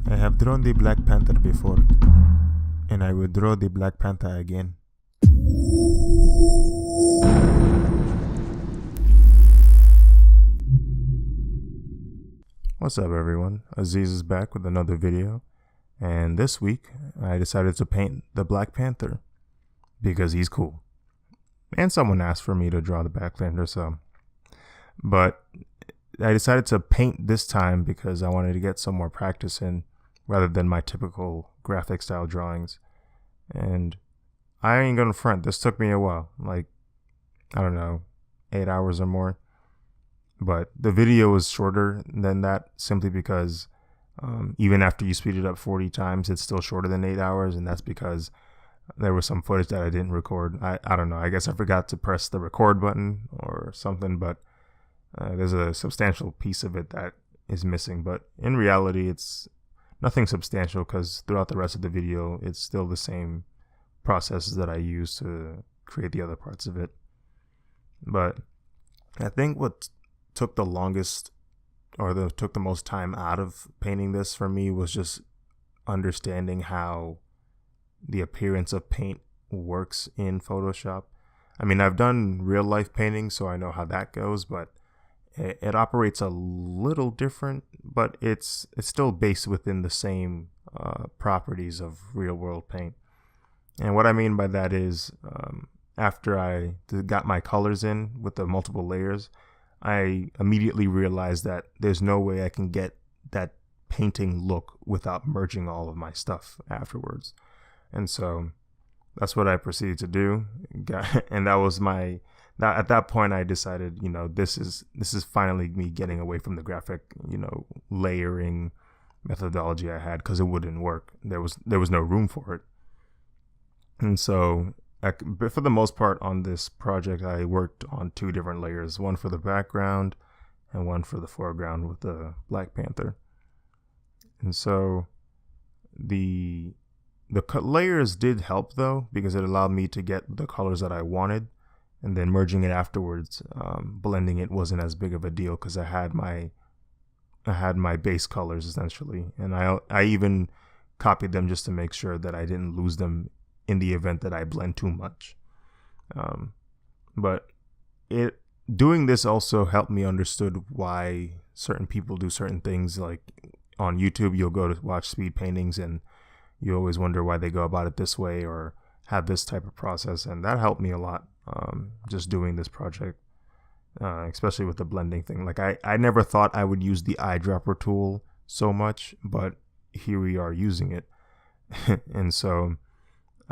I have drawn the Black Panther before, and I will draw the Black Panther again. What's up, everyone? Aziz is back with another video, and this week I decided to paint the Black Panther because he's cool. And someone asked for me to draw the Black Panther, but I decided to paint this time because I wanted to get some more practice in rather than my typical graphic style drawings. And I ain't gonna front, this took me a while, like, I don't know, 8 hours or more. But the video was shorter than that simply because even after you speed it up 40 times, it's still shorter than 8 hours. And that's because there was some footage that I didn't record. I don't know. I guess I forgot to press the record button or something, but there's a substantial piece of it that is missing. But in reality, it's nothing substantial because throughout the rest of the video, it's still the same processes that I use to create the other parts of it. But I think what took the longest took the most time out of painting this for me was just understanding how the appearance of paint works in Photoshop. I mean, I've done real life painting, so I know how that goes, but it operates a little different, but it's still based within the same properties of real world paint. And what I mean by that is after I got my colors in with the multiple layers, I immediately realized that there's no way I can get that painting look without merging all of my stuff afterwards. And so that's what I proceeded to do. And that was at that point I decided, this is finally me getting away from the graphic, layering methodology I had, because it wouldn't work. There was no room for it. And so for the most part on this project, I worked on 2 different layers, one for the background and one for the foreground with the Black Panther. And so the layers did help though, because it allowed me to get the colors that I wanted, and then merging it afterwards, blending it wasn't as big of a deal because I had my base colors essentially, and I even copied them just to make sure that I didn't lose them in the event that I blend too much. But doing this also helped me understood why certain people do certain things. Like on YouTube, you'll go to watch speed paintings and you always wonder why they go about it this way or have this type of process. And that helped me a lot, just doing this project, especially with the blending thing. Like I never thought I would use the eyedropper tool so much, but here we are using it. And so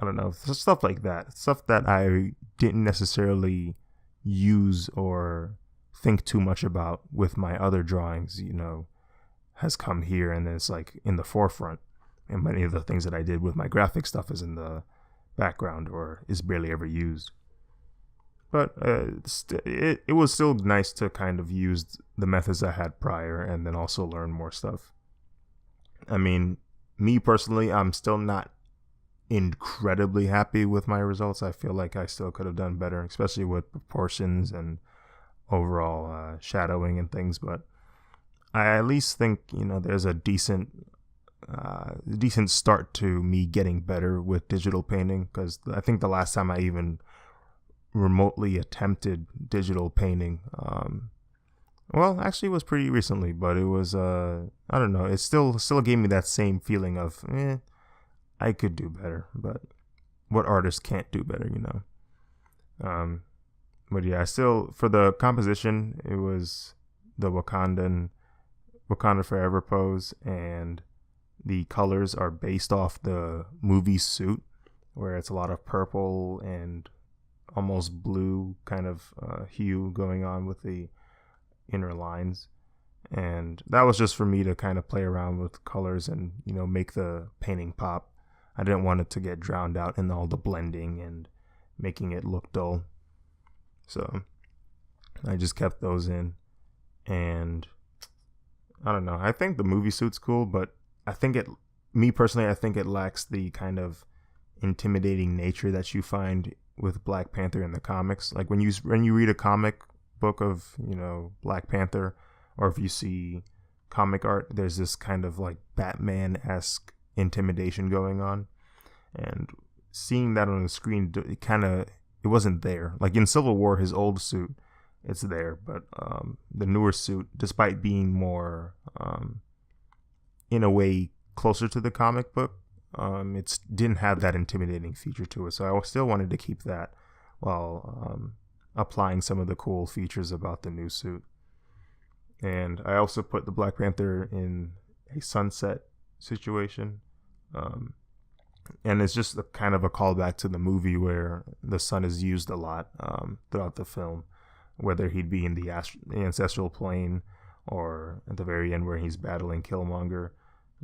I don't know, stuff like that. Stuff that I didn't necessarily use or think too much about with my other drawings, has come here and it's like in the forefront. And many of the things that I did with my graphic stuff is in the background or is barely ever used. But it was still nice to kind of use the methods I had prior and then also learn more stuff. I mean, me personally, I'm still not incredibly happy with my results. I feel like I still could have done better, especially with proportions and overall shadowing and things. But I at least think there's a decent start to me getting better with digital painting, because I think the last time I even remotely attempted digital painting, well, actually it was pretty recently, but it was I don't know, it still gave me that same feeling of I could do better, but what artist can't do better, But yeah, for the composition, it was the Wakanda Forever pose, and the colors are based off the movie Suit, where it's a lot of purple and almost blue kind of hue going on with the inner lines. And that was just for me to kind of play around with colors and, make the painting pop. I didn't want it to get drowned out in all the blending and making it look dull. So I just kept those in. And I don't know, I think the movie Suit's cool, but I think me personally, I think it lacks the kind of intimidating nature that you find with Black Panther in the comics. Like when you read a comic book of, Black Panther, or if you see comic art, there's this kind of like Batman-esque intimidation going on, and seeing that on the screen, it wasn't there. Like in Civil War, his old suit, it's there, but the newer suit, despite being more in a way closer to the comic book, it didn't have that intimidating feature to it. So I still wanted to keep that while applying some of the cool features about the new suit. And I also put the Black Panther in a sunset situation. And it's just a kind of a callback to the movie where the sun is used a lot throughout the film, whether he'd be in the ancestral plane or at the very end where he's battling Killmonger.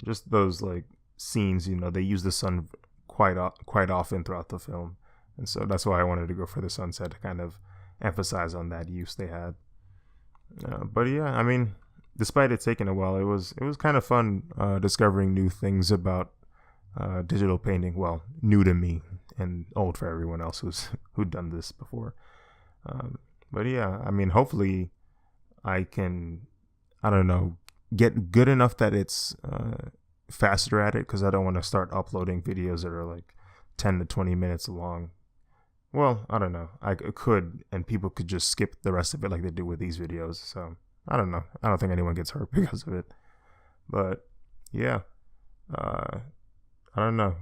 Just those like scenes, they use the sun quite often throughout the film. And so that's why I wanted to go for the sunset, to kind of emphasize on that use they had. But yeah, I mean, despite it taking a while, it was kind of fun discovering new things about digital painting. Well, new to me and old for everyone else who'd done this before. But yeah, I mean, hopefully I can, I don't know, get good enough that it's faster at it, because I don't want to start uploading videos that are like 10 to 20 minutes long. Well, I don't know. I could, and people could just skip the rest of it like they do with these videos. So I don't know. I don't think anyone gets hurt because of it. But yeah, I don't know.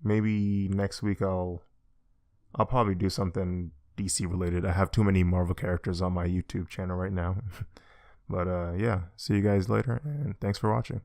Maybe next week I'll probably do something DC related. I have too many Marvel characters on my YouTube channel right now. But yeah, see you guys later, and thanks for watching.